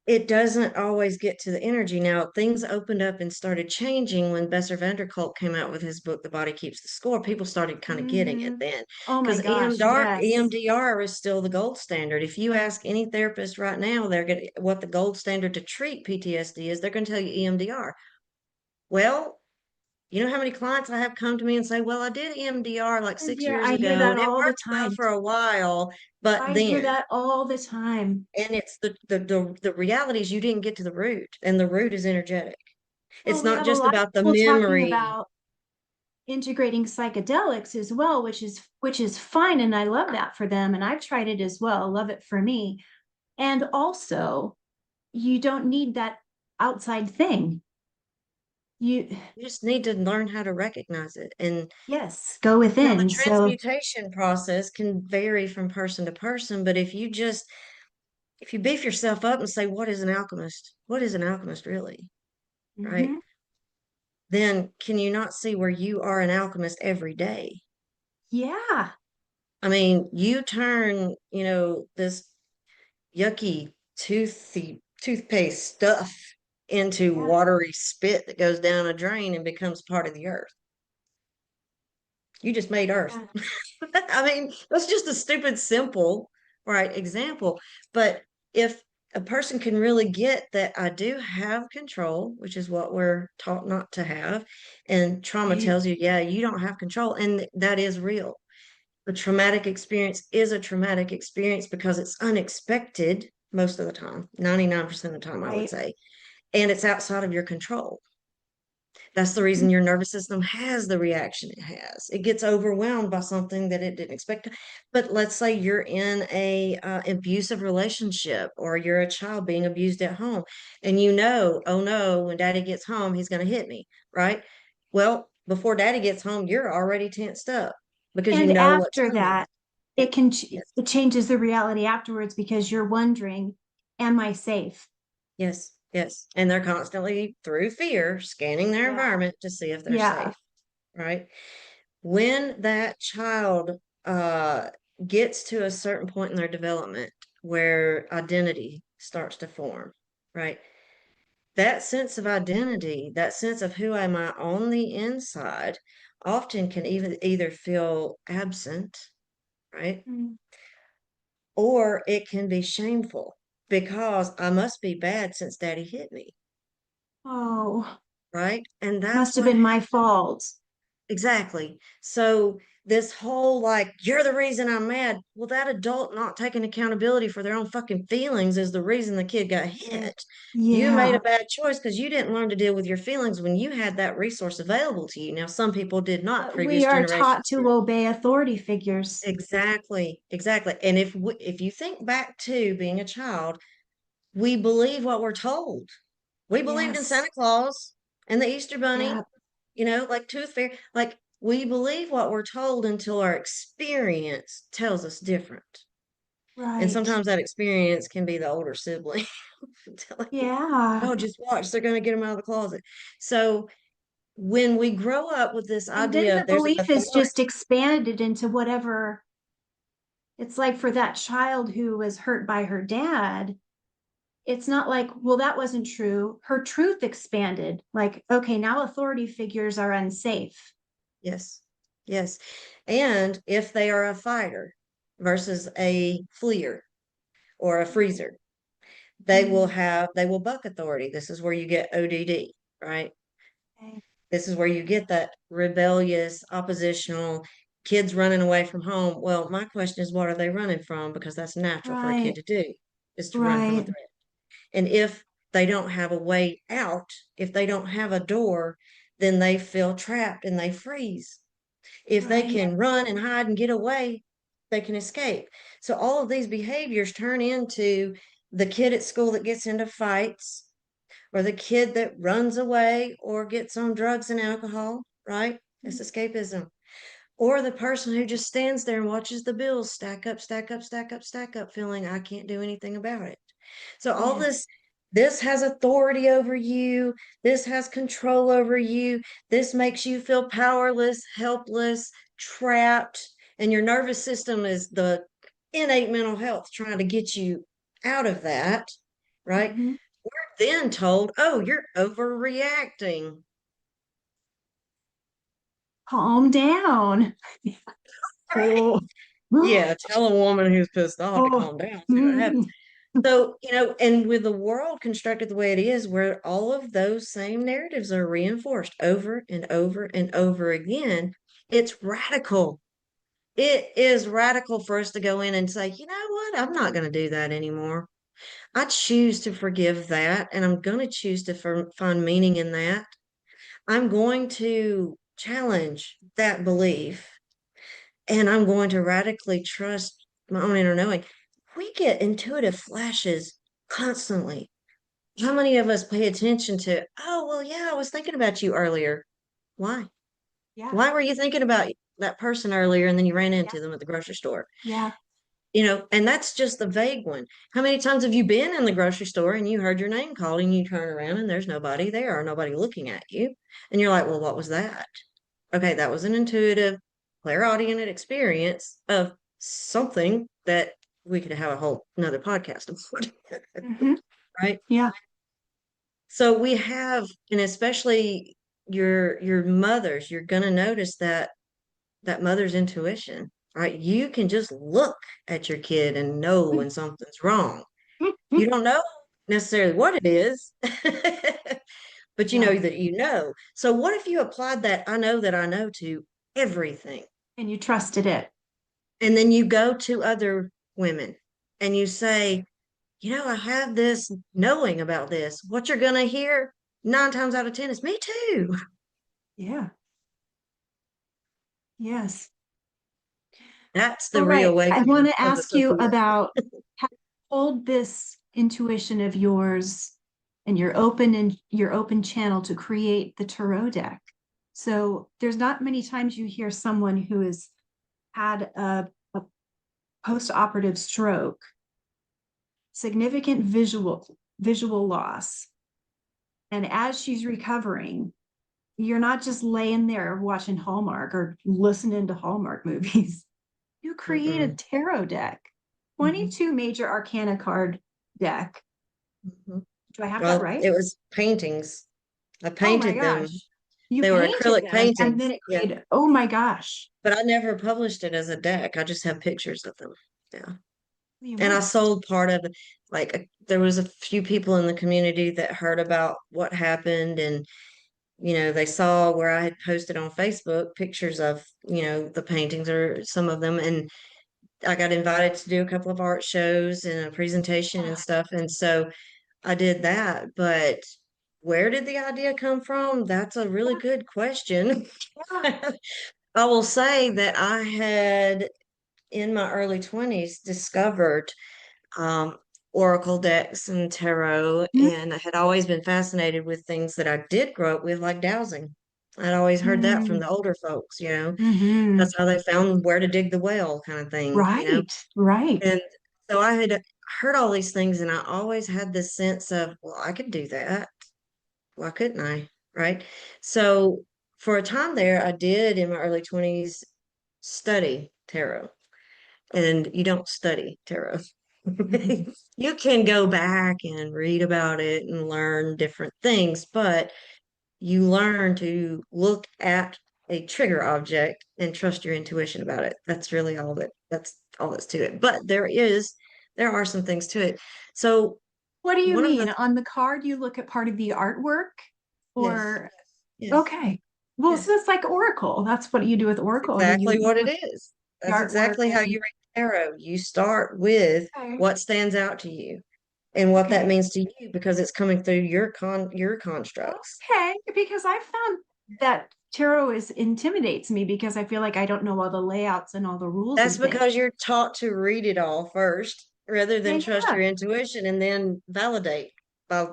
it doesn't always get to the energy. Now, things opened up and started changing when Besser Vanderkolk came out with his book, The Body Keeps the Score. People started kind of getting it Hmm. then Oh my because gosh, yes. EMDR is still the gold standard. If you ask any therapist right now, they're going to what the gold standard to treat PTSD is, they're going to tell you EMDR. Well, you know how many clients I have come to me and say, well, I did EMDR like 6 years I hear ago that and it all the worked well time. for a while, but I hear then, that all the time. and it's the reality is you didn't get to the root, and the root is energetic. Well, It's we not have a just lot of about the people talking memory. about integrating psychedelics as well, which is fine, and I love that for them, and I've tried it as well. Love it for me. And also, you don't need that outside thing. You You just need to learn how to recognize it. And yes, go now the within. So transmutation process can vary from person to person, but if you beef yourself up and say, what is an alchemist? What is an alchemist really? Right? mhm, Then can you not see where you are an alchemist every day? yeah, I mean, you turn, this yucky, toothpaste stuff into yeah, watery spit that goes down a drain and becomes part of the earth. You just made earth. yeah. I mean, that's just a stupid, simple, right, example. But if a person can really get that I do have control, which is what we're taught not to have, and trauma Right. tells you, yeah, you don't have control, and that is real. A traumatic experience is a traumatic experience because it's unexpected most of the time, 99% of the time, I would Right. say, and it's outside of your control. That's the Mhm. reason your nervous system has the reaction it has. It gets overwhelmed by something that it didn't expect. But let's say you're in a abusive relationship, or you're a child being abused at home, and oh no, when daddy gets home, he's going to hit me, right? Well, before daddy gets home, you're already tensed up because you And know what's after coming. that, Yes, it changes the reality afterwards because you're wondering, am I safe? yes, yes. And they're constantly through fear scanning their Yeah. environment to see if they're Yeah. safe, right? When that child uh gets to a certain point in their development where identity starts to form, right? That sense of identity, that sense of who am I on the inside, often can even either feel absent, right? Mm. Or it can be shameful because I must be bad since daddy hit me, Oh, right? And must that's have what been my fault. exactly. So this whole like, you're the reason I'm mad. Well, that adult not taking accountability for their own fucking feelings is the reason the kid got Yeah. hit. You made a Yeah. bad choice because you didn't learn to deal with your feelings when you had that resource available to you. Now, some people did not, But we previous are taught generations did. to obey authority figures. Exactly, exactly. And if you think back to being a child, we believe what we're told. We believed in Yes. Santa Claus and the Easter Bunny, Yeah. like Tooth Fairy. Like we believe what we're told until our experience tells us different. And Right. sometimes that experience can be the older sibling telling you, Yeah. oh, just watch, they're going to get them out of the closet. So when we grow up with this And then idea the of there's an belief is authority, just expanded into whatever. It's like for that child who was hurt by her dad, it's not like, well, that wasn't true. Her truth expanded. Like, okay, now authority figures are unsafe. yes, yes. And if they are a fighter versus a fleer or a freezer, Mm, they will buck authority. This is where you get ODD, right? okay. This is where you get that rebellious, oppositional kids running away from home. Well, my question is, what are they running from? Because that's natural for a kid Right. to do, is to run from a Right. threat. And if they don't have a way out, if they don't have a door, then they feel trapped and they freeze. If they Right. can run and hide and get away, they can escape. So all of these behaviors turn into the kid at school that gets into fights, or the kid that runs away or gets on drugs and alcohol, right? It's escapism. Or the person who just stands there and watches the bills stack up, stack up, stack up, stack up, feeling I can't do anything about it. So all Yeah. this has authority over you. This has control over you. This makes you feel powerless, helpless, trapped. And your nervous system is the innate mental health trying to get you out of that, right? Hmm. Then told, oh, you're overreacting. Calm down. Right? Oh. Yeah, tell a woman who's pissed off to Oh. calm down. See what happens. Mm. So, and with the world constructed the way it is, where all of those same narratives are reinforced over and over and over again, it's radical. It is radical for us to go in and say, you know what? I'm not going to do that anymore. I choose to forgive that, and I'm going to choose to find meaning in that. I'm going to challenge that belief, and I'm going to radically trust my own inner knowing. We get intuitive flashes constantly. How many of us pay attention to, oh, well, yeah, I was thinking about you earlier. Why? Yeah. Why were you thinking about that person earlier and then you ran Yeah. into them at the grocery store? Yeah. And that's just the vague one. How many times have you been in the grocery store and you heard your name called and you turn around and there's nobody there or nobody looking at you? And you're like, well, what was that? Okay, that was an intuitive, clairaudient experience of something that we could have a whole another podcast about, Hmm. right? Yeah. So we have, and especially your mothers, you're gonna notice that mother's intuition, right? You can just look at your kid and know when something's wrong. You don't know necessarily what it is, but you Yeah. know that you know. So what if you applied that I know to everything? And you trusted it. And then you go to other women and you say, I have this knowing about this. What you're going to hear 9 times out of 10 is me too. Yeah. Yes. That's the All right. I want reawakening to of the ask you Sophia. about how you hold this intuition of yours and your open channel to create the tarot deck. So there's not many times you hear someone who has had a post-operative stroke, significant visual loss. And as she's recovering, you're not just laying there watching Hallmark or listening to Hallmark movies. You create a Mm-mm. tarot deck, Mhm. 22 major arcana card deck. Mhm. Do I have that Well, right? it was paintings. I Oh my painted them. gosh. You They were painted acrylic them and then paintings. it Yeah. created, oh my gosh. But I never published it as a deck. I just have pictures of them. Yeah. You And I must. sold part of it. Like there was a few people in the community that heard about what happened, and they saw where I had posted on Facebook pictures of, the paintings or some of them, and I got invited to do a couple of art shows and a presentation and Ah, stuff. And so I did that. But where did the idea come from? That's a really good question. yeah. I will say that I had in my early 20s discovered um, oracle decks and tarot, and I had always been fascinated with things that I did grow up with, like dowsing. I'd always heard that from Mm-hmm. the older folks, Mm-hmm. that's how they found where to dig the well, kind of thing. Right, right. And so I had heard all these things, and I always had this sense of, well, I could do that. Why couldn't I? Right. So for a time there, I did in my early 20s study tarot, and you don't study tarot. You can go back and read about it and learn different things, but you learn to look at a trigger object and trust your intuition about it. That's all that's to it. But there are some things to it. So What do you one of mean? the On the card, you look at part of the artwork yes, or, yes, okay. Well, so yes. it's like Oracle. That's what you do with That's Oracle. exactly You what it look is. at the That's artwork exactly how and, you read tarot. You start with okay, what stands out to you and what that okay. means to you because it's coming through your constructs. Okay, because I found that tarot is intimidates me because I feel like I don't know all the layouts and all the rules That's and things. because you're taught to read it all first rather than trust Yeah, your intuition and then validate by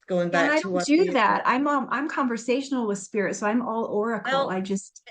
going and back I to don't what do the that. I'm conversational with spirit, so I'm all Oracle. well, I just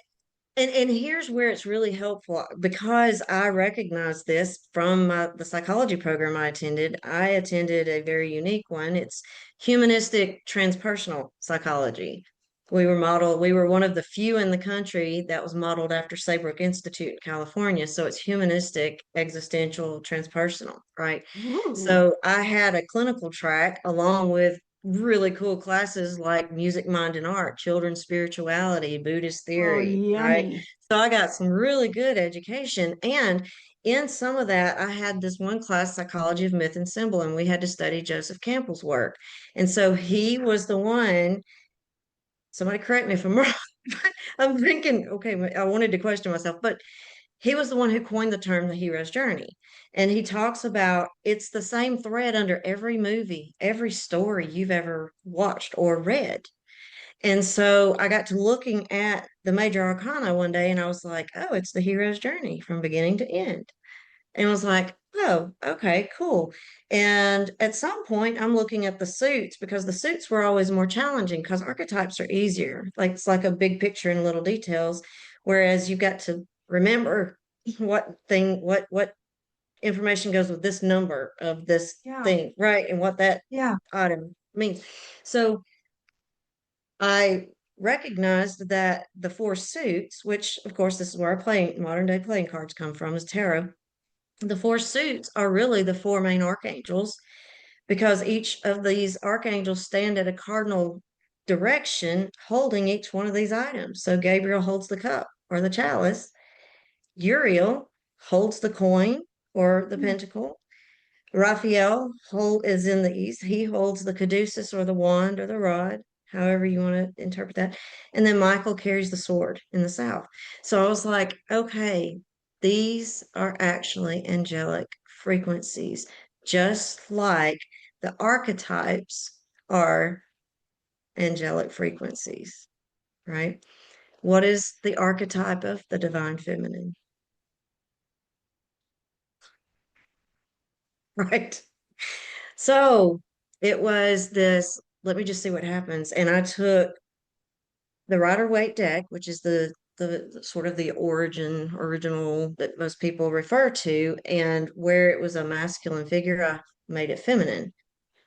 and here's where it's really helpful because I recognize this from the psychology program I attended. I attended a very unique one. It's humanistic transpersonal psychology. We were one of the few in the country that was modeled after Saybrook Institute in California. So it's humanistic, existential, transpersonal, right? ooh, So I had a clinical track along with really cool classes like music, mind, and art, children's spirituality, Buddhist oh, theory, right? yummy. So I got some really good education. And in some of that, I had this one class, Psychology of Myth and Symbol, and we had to study Joseph Campbell's work. And so he was the one, somebody correct me if I'm wrong. I'm thinking, okay, I wanted to question myself, but he was the one who coined the term the hero's journey. And he talks about it's the same thread under every movie, every story you've ever watched or read. And so I got to looking at the major arcana one day and I was like, oh, it's the hero's journey from beginning to end. And I was like, oh, okay, cool. And at some point, I'm looking at the suits because the suits were always more challenging because archetypes are easier. Like it's like a big picture and little details. Whereas you've got to remember what information goes with this number of this Yeah, thing, right? And what that yeah. item means. So I recognized that the four suits, which of course this is where our playing modern day playing cards come from, is tarot. The four suits are really the four main archangels because each of these archangels stand at a cardinal direction holding each one of these items. So Gabriel holds the cup or the chalice, Uriel holds the coin or the Hmm. pentacle, Raphael is in the east. He holds the caduceus or the wand or the rod, however you want to interpret that. And then Michael carries the sword in the south. So I was like, okay, these are actually angelic frequencies, just like the archetypes are angelic frequencies, right? What is the archetype of the divine feminine, right? So it was this, let me just see what happens. And I took the Rider Waite deck, which is the sort of the original that most people refer to, and where it was a masculine figure, I made it feminine.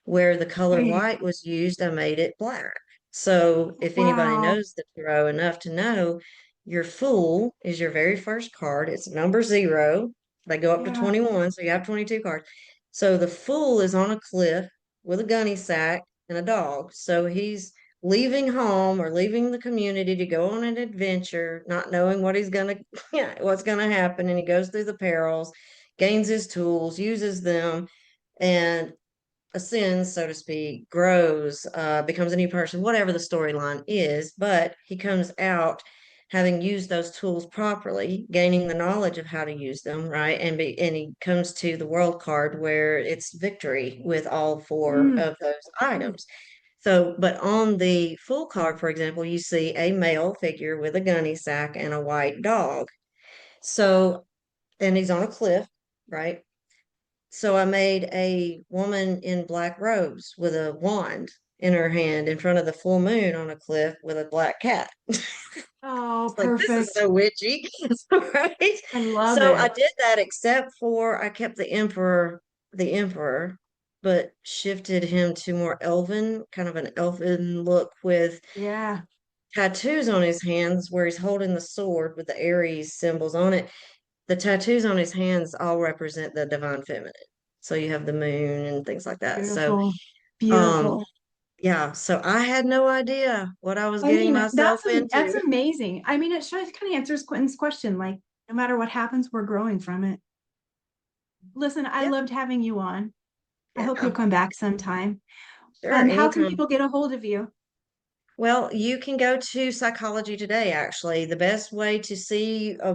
Where the color Hey, white was used, I made it black. So if anybody wow. knows the tarot enough to know, your Fool is your very first card. It's number 0. They go up to Yeah. 21, so you have 22 cards. So the Fool is on a cliff with a gunny sack and a dog. So he's leaving home or leaving the community to go on an adventure, not knowing what he's gonna what's gonna happen, and he goes through the perils, gains his tools, uses them, and ascends, so to speak, grows, becomes a new person, whatever the storyline is. But he comes out having used those tools properly, gaining the knowledge of how to use them, right? And he comes to the world card where it's victory with all 4 Mm. of those items. So, but on the Fool card, for example, you see a male figure with a gunny sack and a white dog. So, and he's on a cliff, right? So I made a woman in black robes with a wand in her hand in front of the full moon on a cliff with a black cat. Oh, Like, this is perfect. so witchy, right? I love So I it. did that, except for I kept the emperor, but shifted him to more elven, kind of an elven look with Yeah. tattoos on his hands where he's holding the sword with the Aries symbols on it. The tattoos on his hands all represent the divine feminine. So you have the moon and things like that. So, Beautiful. um, Beautiful. yeah, so I had no idea what I was I getting mean, myself that's into. amazing. I mean, it shows kind of answers Quentin's question. Like, no matter what happens, we're growing from it. Listen, I Yeah, loved having you on. I hope you'll yeah, come back sometime. sure, How can anytime. people get a hold of you? Well, you can go to Psychology Today, actually. The best way to see a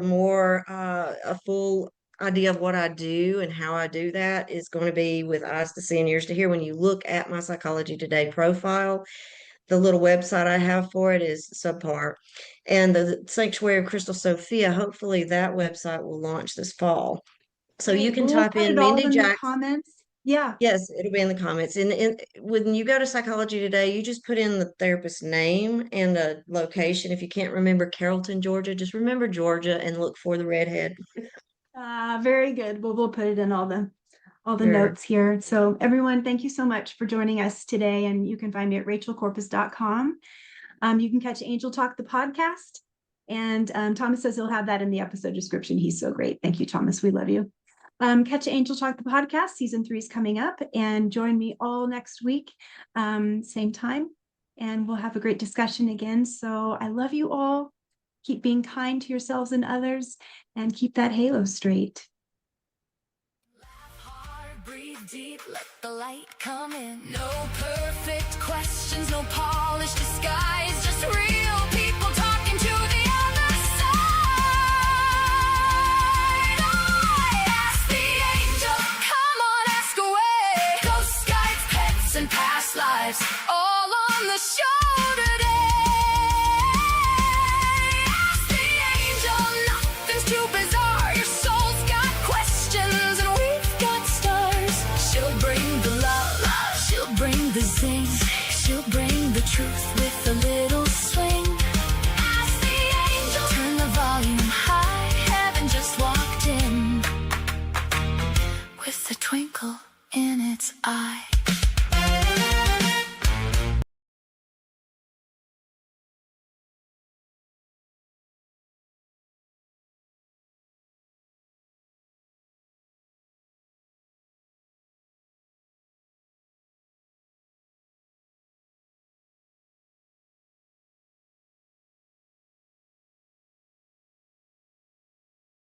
full idea of what I do and how I do that is going to be with eyes to see and ears to hear. When you look at my Psychology Today profile, the little website I have for it is subpar. And the Sanctuary of Crystal Sophia, hopefully that website will launch this fall. So you Great. can Well, we'll type put in it all Mindy in the Jackson. comments. Yeah. Yes, it'll be in the comments. And when you go to Psychology Today, you just put in the therapist's name and a location. If you can't remember Carrollton, Georgia, just remember Georgia and look for the redhead. Very good. Well, we'll put it in all the Sure. notes here. So everyone, thank you so much for joining us today. And you can find me at rachelcorpus.com. You can catch Angel Talk, the podcast. And Thomas says he'll have that in the episode description. He's so great. Thank you, Thomas. We love you. Catch Angel Talk, the podcast. Season 3 is coming up, and join me all next week, same time. And we'll have a great discussion again. So I love you all. Keep being kind to yourselves and others, and keep that halo straight. Hard, breathe deep, let the light come in. No perfect questions, no polished disguise, just real people talking to the other side. I ask the angel, come on, ask away. Ghosts, guides, pets, and past lives.